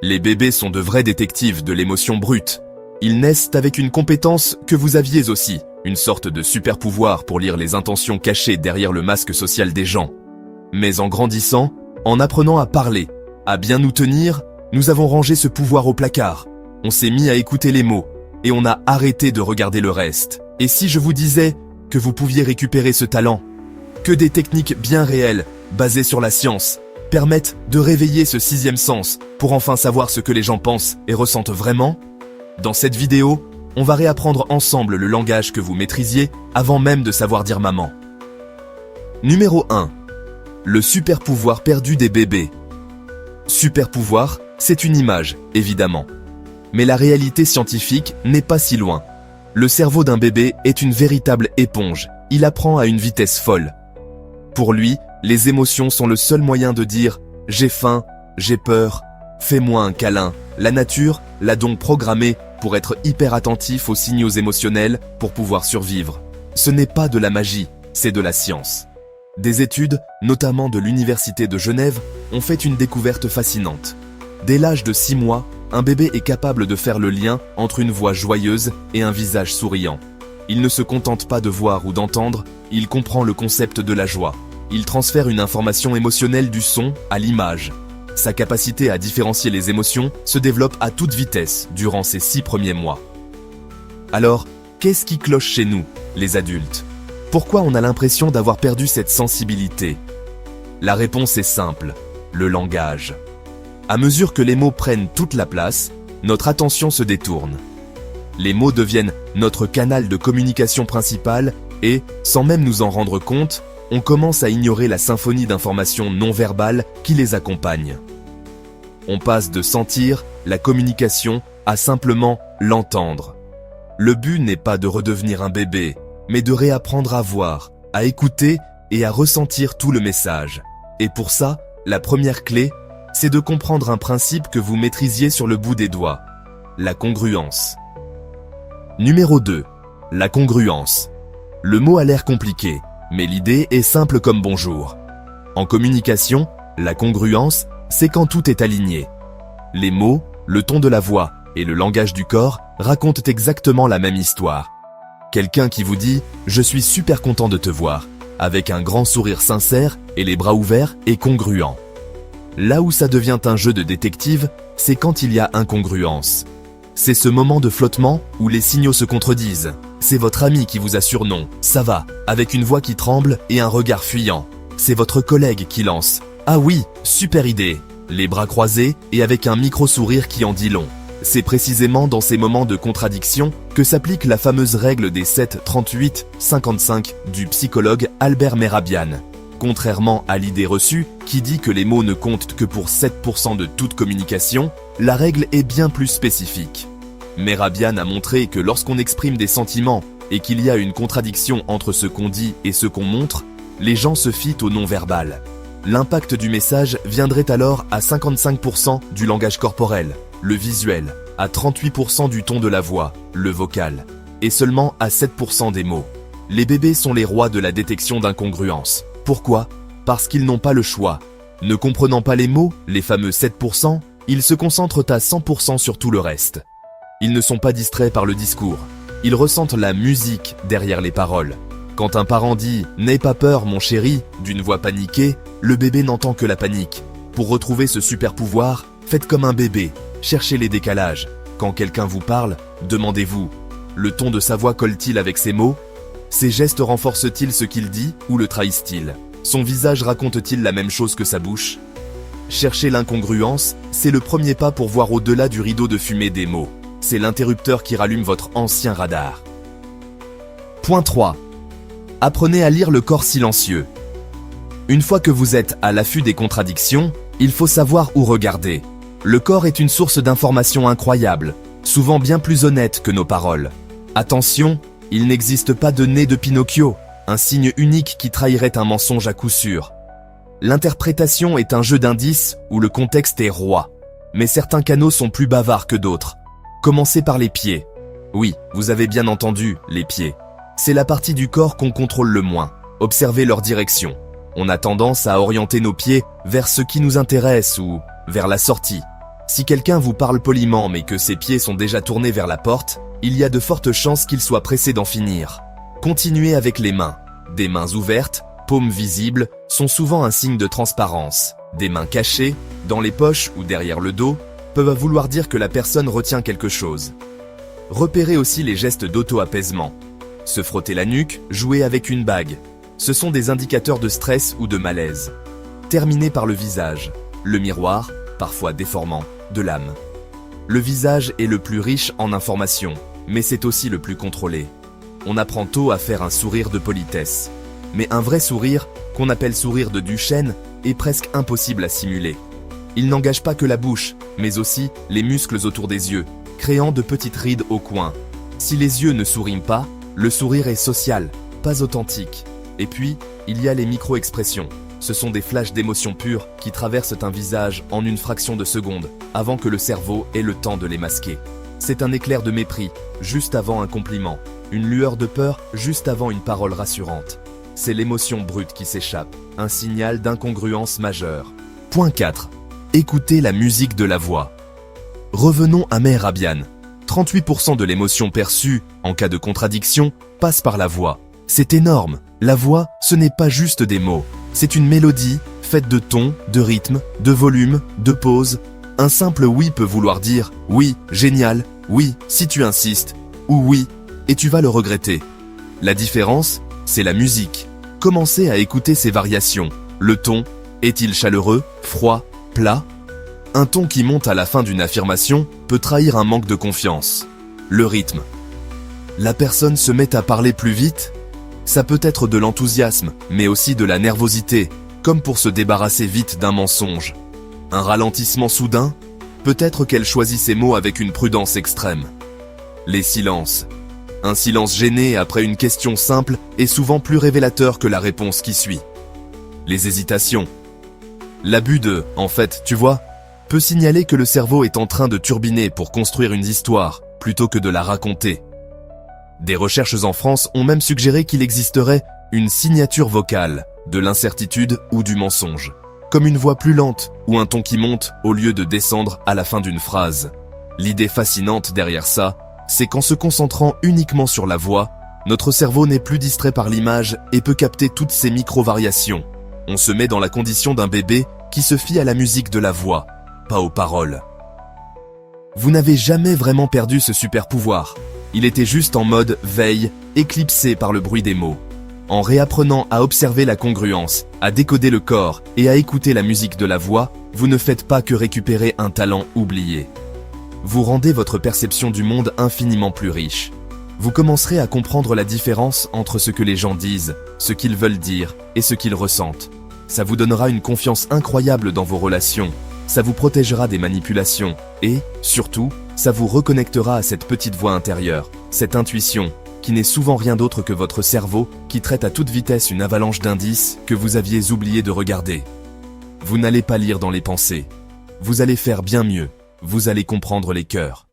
Les bébés sont de vrais détectives de l'émotion brute. Ils naissent avec une compétence que vous aviez aussi, une sorte de super pouvoir pour lire les intentions cachées derrière le masque social des gens. Mais en grandissant, en apprenant à parler, à bien nous tenir, nous avons rangé ce pouvoir au placard. On s'est mis à écouter les mots, et on a arrêté de regarder le reste. Et si je vous disais que vous pouviez récupérer ce talent, que des techniques bien réelles, basées sur la science, permettent de réveiller ce sixième sens pour enfin savoir ce que les gens pensent et ressentent vraiment? Dans cette vidéo, on va réapprendre ensemble le langage que vous maîtrisiez avant même de savoir dire maman. Numéro 1. Le super pouvoir perdu des bébés. Super pouvoir, c'est une image, évidemment. Mais la réalité scientifique n'est pas si loin. Le cerveau d'un bébé est une véritable éponge. Il apprend à une vitesse folle. Pour lui, les émotions sont le seul moyen de dire « j'ai faim, j'ai peur, fais-moi un câlin ». La nature l'a donc programmé pour être hyper attentif aux signaux émotionnels pour pouvoir survivre. Ce n'est pas de la magie, c'est de la science. Des études, notamment de l'Université de Genève, ont fait une découverte fascinante. Dès l'âge de 6 mois, un bébé est capable de faire le lien entre une voix joyeuse et un visage souriant. Il ne se contente pas de voir ou d'entendre, il comprend le concept de la joie. Il transfère une information émotionnelle du son à l'image. Sa capacité à différencier les émotions se développe à toute vitesse durant ces 6 premiers mois. Alors, qu'est-ce qui cloche chez nous, les adultes? Pourquoi on a l'impression d'avoir perdu cette sensibilité? La réponse est simple, le langage. À mesure que les mots prennent toute la place, notre attention se détourne. Les mots deviennent notre canal de communication principal et, sans même nous en rendre compte, on commence à ignorer la symphonie d'informations non verbales qui les accompagne. On passe de sentir la communication à simplement l'entendre. Le but n'est pas de redevenir un bébé, mais de réapprendre à voir, à écouter et à ressentir tout le message. Et pour ça, la première clé, c'est de comprendre un principe que vous maîtrisiez sur le bout des doigts, la congruence. Numéro 2. La congruence. Le mot a l'air compliqué, mais l'idée est simple comme bonjour. En communication, la congruence, c'est quand tout est aligné. Les mots, le ton de la voix et le langage du corps racontent exactement la même histoire. Quelqu'un qui vous dit « Je suis super content de te voir » avec un grand sourire sincère et les bras ouverts est congruent. Là où ça devient un jeu de détective, c'est quand il y a incongruence. C'est ce moment de flottement où les signaux se contredisent. C'est votre ami qui vous assure non, ça va, avec une voix qui tremble et un regard fuyant. C'est votre collègue qui lance « Ah oui, super idée !» les bras croisés et avec un micro-sourire qui en dit long. C'est précisément dans ces moments de contradiction que s'applique la fameuse règle des 7-38-55 du psychologue Albert Mehrabian. Contrairement à l'idée reçue qui dit que les mots ne comptent que pour 7% de toute communication, la règle est bien plus spécifique. Mehrabian a montré que lorsqu'on exprime des sentiments et qu'il y a une contradiction entre ce qu'on dit et ce qu'on montre, les gens se fient au non-verbal. L'impact du message viendrait alors à 55% du langage corporel, le visuel, à 38% du ton de la voix, le vocal, et seulement à 7% des mots. Les bébés sont les rois de la détection d'incongruence. Pourquoi? Parce qu'ils n'ont pas le choix. Ne comprenant pas les mots, les fameux 7%, ils se concentrent à 100% sur tout le reste. Ils ne sont pas distraits par le discours. Ils ressentent la musique derrière les paroles. Quand un parent dit « N'aie pas peur, mon chéri » d'une voix paniquée, le bébé n'entend que la panique. Pour retrouver ce super pouvoir, faites comme un bébé. Cherchez les décalages. Quand quelqu'un vous parle, demandez-vous « Le ton de sa voix colle-t-il avec ses mots ? Ses gestes renforcent-ils ce qu'il dit ou le trahissent-ils ? Son visage raconte-t-il la même chose que sa bouche ? Chercher l'incongruence, c'est le premier pas pour voir au-delà du rideau de fumée des mots. C'est l'interrupteur qui rallume votre ancien radar. Point 3. Apprenez à lire le corps silencieux. Une fois que vous êtes à l'affût des contradictions, il faut savoir où regarder. Le corps est une source d'informations incroyable, souvent bien plus honnête que nos paroles. Attention, il n'existe pas de nez de Pinocchio, un signe unique qui trahirait un mensonge à coup sûr. L'interprétation est un jeu d'indices où le contexte est roi. Mais certains canaux sont plus bavards que d'autres. Commencez par les pieds. Oui, vous avez bien entendu, les pieds. C'est la partie du corps qu'on contrôle le moins. Observez leur direction. On a tendance à orienter nos pieds vers ce qui nous intéresse ou vers la sortie. Si quelqu'un vous parle poliment mais que ses pieds sont déjà tournés vers la porte, il y a de fortes chances qu'il soit pressé d'en finir. Continuez avec les mains. Des mains ouvertes, paumes visibles, sont souvent un signe de transparence. Des mains cachées, dans les poches ou derrière le dos, peuvent vouloir dire que la personne retient quelque chose. Repérez aussi les gestes d'auto-apaisement. Se frotter la nuque, jouer avec une bague. Ce sont des indicateurs de stress ou de malaise. Terminez par le visage, le miroir, parfois déformant, de l'âme. Le visage est le plus riche en informations, mais c'est aussi le plus contrôlé. On apprend tôt à faire un sourire de politesse. Mais un vrai sourire, qu'on appelle sourire de Duchesne, est presque impossible à simuler. Il n'engage pas que la bouche, mais aussi les muscles autour des yeux, créant de petites rides au coin. Si les yeux ne sourient pas, le sourire est social, pas authentique. Et puis, il y a les micro-expressions. Ce sont des flashs d'émotions pures qui traversent un visage en une fraction de seconde, avant que le cerveau ait le temps de les masquer. C'est un éclair de mépris, juste avant un compliment. Une lueur de peur, juste avant une parole rassurante. C'est l'émotion brute qui s'échappe, un signal d'incongruence majeure. Point 4. Écoutez la musique de la voix. Revenons à Meher Abyan. 38% de l'émotion perçue, en cas de contradiction, passe par la voix. C'est énorme. La voix, ce n'est pas juste des mots. C'est une mélodie, faite de tons, de rythme, de volume, de pause. Un simple oui peut vouloir dire « oui, génial »,« oui, si tu insistes » ou « oui, et tu vas le regretter ». La différence, c'est la musique. Commencez à écouter ces variations. Le ton, est-il chaleureux, froid, plat ? Un ton qui monte à la fin d'une affirmation peut trahir un manque de confiance. Le rythme. La personne se met à parler plus vite ? Ça peut être de l'enthousiasme, mais aussi de la nervosité, comme pour se débarrasser vite d'un mensonge. Un ralentissement soudain ? Peut-être qu'elle choisit ses mots avec une prudence extrême. Les silences. Un silence gêné après une question simple est souvent plus révélateur que la réponse qui suit. Les hésitations. L'abus de « en fait, tu vois » peut signaler que le cerveau est en train de turbiner pour construire une histoire, plutôt que de la raconter. Des recherches en France ont même suggéré qu'il existerait une signature vocale, de l'incertitude ou du mensonge, comme une voix plus lente ou un ton qui monte au lieu de descendre à la fin d'une phrase. L'idée fascinante derrière ça, c'est qu'en se concentrant uniquement sur la voix, notre cerveau n'est plus distrait par l'image et peut capter toutes ces micro-variations. On se met dans la condition d'un bébé qui se fie à la musique de la voix, pas aux paroles. Vous n'avez jamais vraiment perdu ce super pouvoir. Il était juste en mode veille, éclipsé par le bruit des mots. En réapprenant à observer la congruence, à décoder le corps et à écouter la musique de la voix, vous ne faites pas que récupérer un talent oublié. Vous rendez votre perception du monde infiniment plus riche. Vous commencerez à comprendre la différence entre ce que les gens disent, ce qu'ils veulent dire et ce qu'ils ressentent. Ça vous donnera une confiance incroyable dans vos relations. Ça vous protégera des manipulations et, surtout, ça vous reconnectera à cette petite voix intérieure, cette intuition, qui n'est souvent rien d'autre que votre cerveau qui traite à toute vitesse une avalanche d'indices que vous aviez oublié de regarder. Vous n'allez pas lire dans les pensées. Vous allez faire bien mieux. Vous allez comprendre les cœurs.